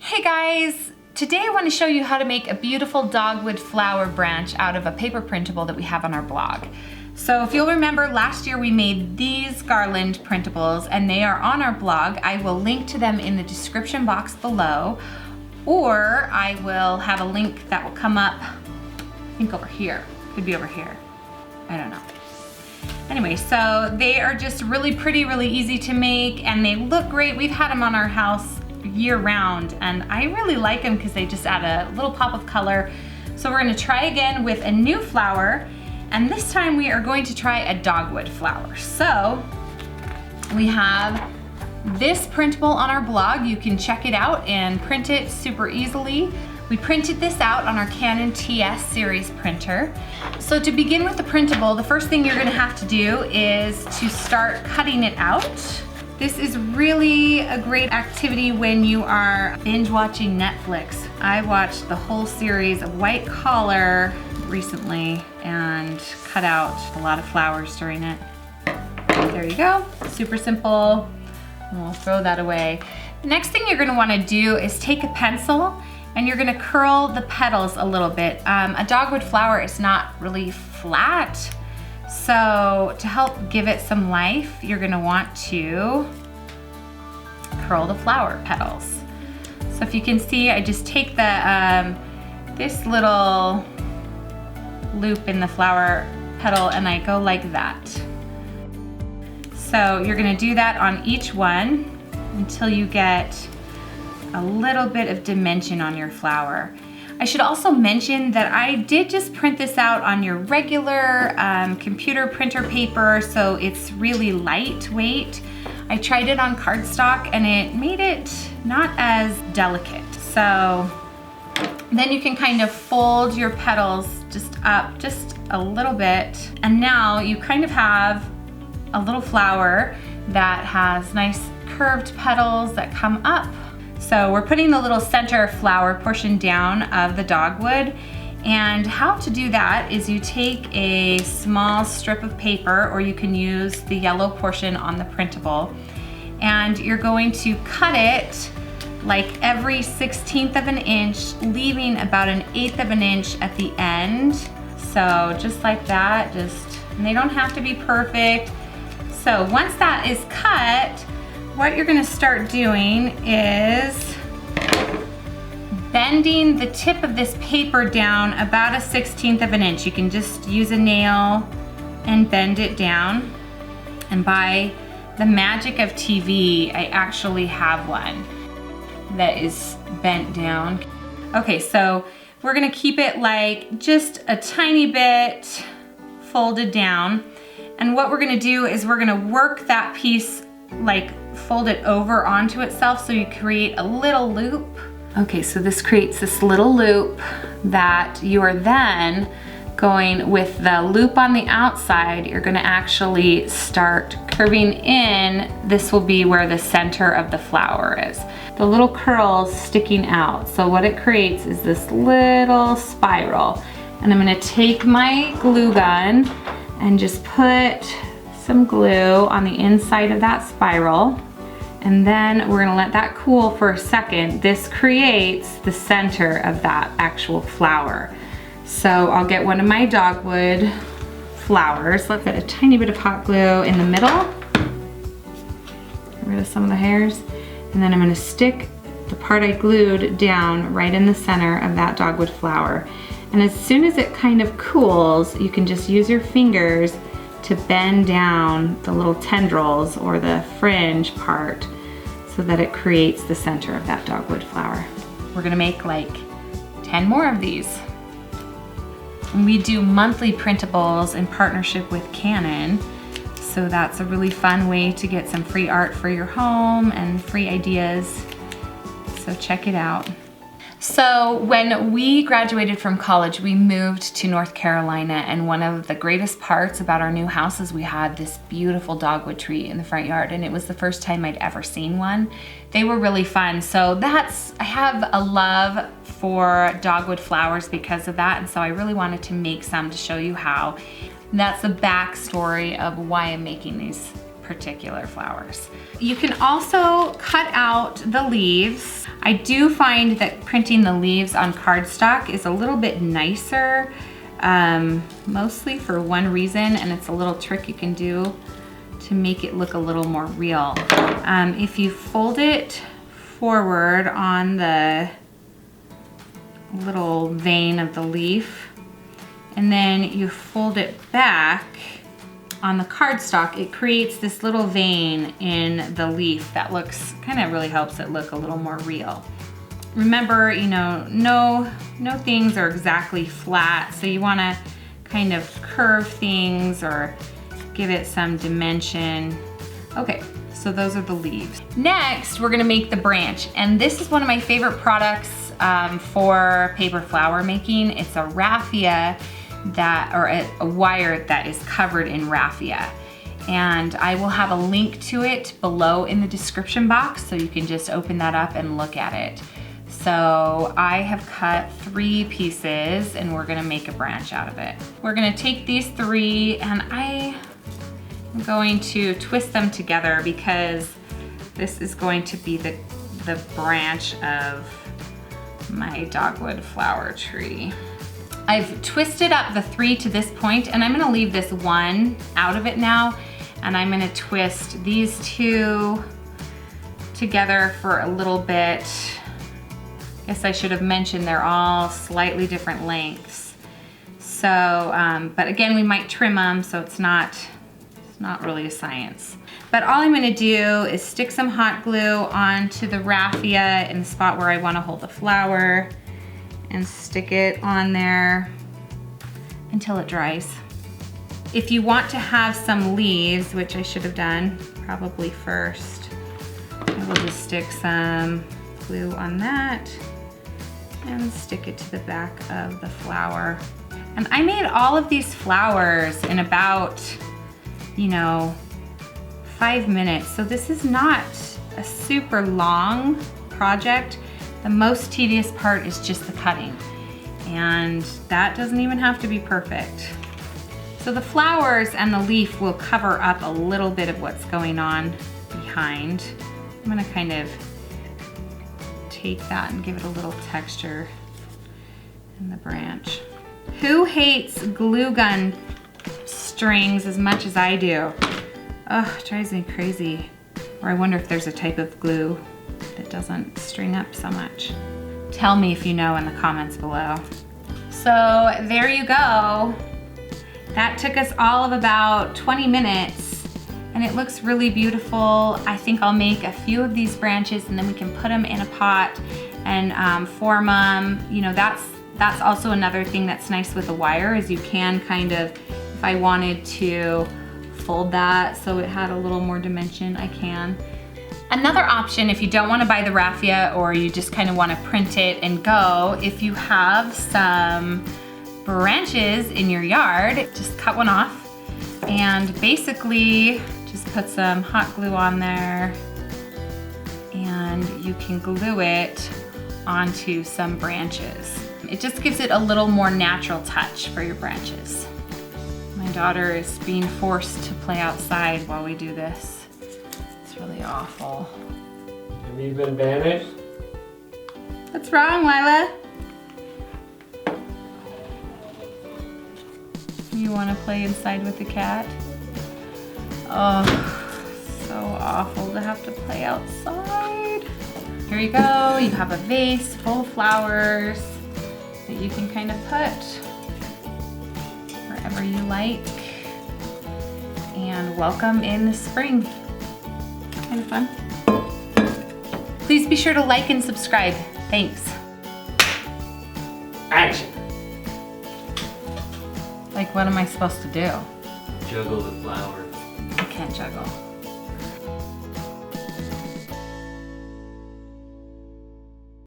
Hey guys! Today I want to show you how to make a beautiful dogwood flower branch out of a paper printable that we have on our blog. So if you'll remember, last year we made these garland printables and they are on our blog. I will link to them in the description box below, or I will have a link that will come up, I think over here, could be over here, I don't know. Anyway, so they are just really pretty, really easy to make, and they look great. We've had them on our house year round, and I really like them because they just add a little pop of color. So we're gonna try again with a new flower, and this time we are going to try a dogwood flower. So we have this printable on our blog. You can check it out and print it super easily. We printed this out on our Canon TS series printer. So to begin with the printable, the first thing you're gonna have to do is to start cutting it out. This is really a great activity when you are binge watching Netflix. I watched the whole series of White Collar recently and cut out a lot of flowers during it. There you go, super simple. And we'll throw that away. The next thing you're gonna wanna do is take a pencil and you're gonna curl the petals a little bit. A dogwood flower is not really flat, so to help give it some life, you're gonna want to curl the flower petals. So if you can see, I just take the this little loop in the flower petal and I go like that. So you're gonna do that on each one until you get a little bit of dimension on your flower. I should also mention that I did just print this out on your regular computer printer paper, so it's really lightweight. I tried it on cardstock and it made it not as delicate. So then you can kind of fold your petals just up just a little bit, and now you kind of have a little flower that has nice curved petals that come up. So we're putting the little center flower portion down of the dogwood, and how to do that is you take a small strip of paper, or you can use the yellow portion on the printable, and you're going to cut it like every 1/16 of an inch, leaving about an 1/8 of an inch at the end. So just like that, and they don't have to be perfect. So once that is cut, what you're gonna start doing is bending the tip of this paper down about a 1/16 of an inch. You can just use a nail and bend it down. And by the magic of TV, I actually have one that is bent down. Okay, so we're gonna keep it like just a tiny bit folded down. And what we're gonna do is we're gonna work that piece, like fold it over onto itself, so you create a little loop. Okay, so this creates this little loop that you are then going with the loop on the outside. You're gonna actually start curving in. This will be where the center of the flower is. The little curls sticking out. So what it creates is this little spiral. And I'm gonna take my glue gun and just put some glue on the inside of that spiral. And then we're gonna let that cool for a second. This creates the center of that actual flower. So I'll get one of my dogwood flowers. Let's put a tiny bit of hot glue in the middle. Get rid of some of the hairs. And then I'm gonna stick the part I glued down right in the center of that dogwood flower. And as soon as it kind of cools, you can just use your fingers to bend down the little tendrils or the fringe part so that it creates the center of that dogwood flower. We're gonna make like 10 more of these. And we do monthly printables in partnership with Canon, so that's a really fun way to get some free art for your home and free ideas. So check it out. So when we graduated from college, we moved to North Carolina, and one of the greatest parts about our new house is we had this beautiful dogwood tree in the front yard, and it was the first time I'd ever seen one. They were really fun. So I have a love for dogwood flowers because of that, and so I really wanted to make some to show you how. And that's the backstory of why I'm making these particular flowers. You can also cut out the leaves. I do find that printing the leaves on cardstock is a little bit nicer, mostly for one reason, and it's a little trick you can do to make it look a little more real. If you fold it forward on the little vein of the leaf, and then you fold it back on the cardstock, it creates this little vein in the leaf that looks, kind of really helps it look a little more real. Remember, you know, no things are exactly flat, so you wanna kind of curve things or give it some dimension. Okay, so those are the leaves. Next, we're gonna make the branch, and this is one of my favorite products for paper flower making. It's a raffia or a wire that is covered in raffia. And I will have a link to it below in the description box, so you can just open that up and look at it. So I have cut 3 pieces, and we're gonna make a branch out of it. We're gonna take these 3, and I'm going to twist them together because this is going to be the branch of my dogwood flower tree. I've twisted up the 3 to this point, and I'm gonna leave this 1 out of it now, and I'm gonna twist these 2 together for a little bit. Guess I should have mentioned they're all slightly different lengths. So, but again, we might trim them, so it's not really a science. But all I'm gonna do is stick some hot glue onto the raffia in the spot where I wanna hold the flower, and stick it on there until it dries. If you want to have some leaves, which I should have done probably first, I will just stick some glue on that and stick it to the back of the flower. And I made all of these flowers in about, you know, 5 minutes. So this is not a super long project. The most tedious part is just the cutting, and that doesn't even have to be perfect. So the flowers and the leaf will cover up a little bit of what's going on behind. I'm gonna kind of take that and give it a little texture in the branch. Who hates glue gun strings as much as I do? Ugh, it drives me crazy. Or I wonder if there's a type of glue that doesn't string up so much. Tell me if you know in the comments below. So there you go. That took us all of about 20 minutes, and it looks really beautiful. I think I'll make a few of these branches, and then we can put them in a pot and form them. You know, that's also another thing that's nice with a wire, is you can kind of, if I wanted to fold that so it had a little more dimension, I can. Another option, if you don't want to buy the raffia, or you just kind of want to print it and go, if you have some branches in your yard, just cut one off and basically just put some hot glue on there, and you can glue it onto some branches. It just gives it a little more natural touch for your branches. My daughter is being forced to play outside while we do this. It's really awful. Have you been banished? What's wrong, Lila? You want to play inside with the cat? Oh, so awful to have to play outside. Here you go. You have a vase full of flowers that you can kind of put wherever you like. And welcome in the spring. Kind of fun. Please be sure to like and subscribe. Thanks. Action! Like, what am I supposed to do? Juggle the flower. I can't juggle.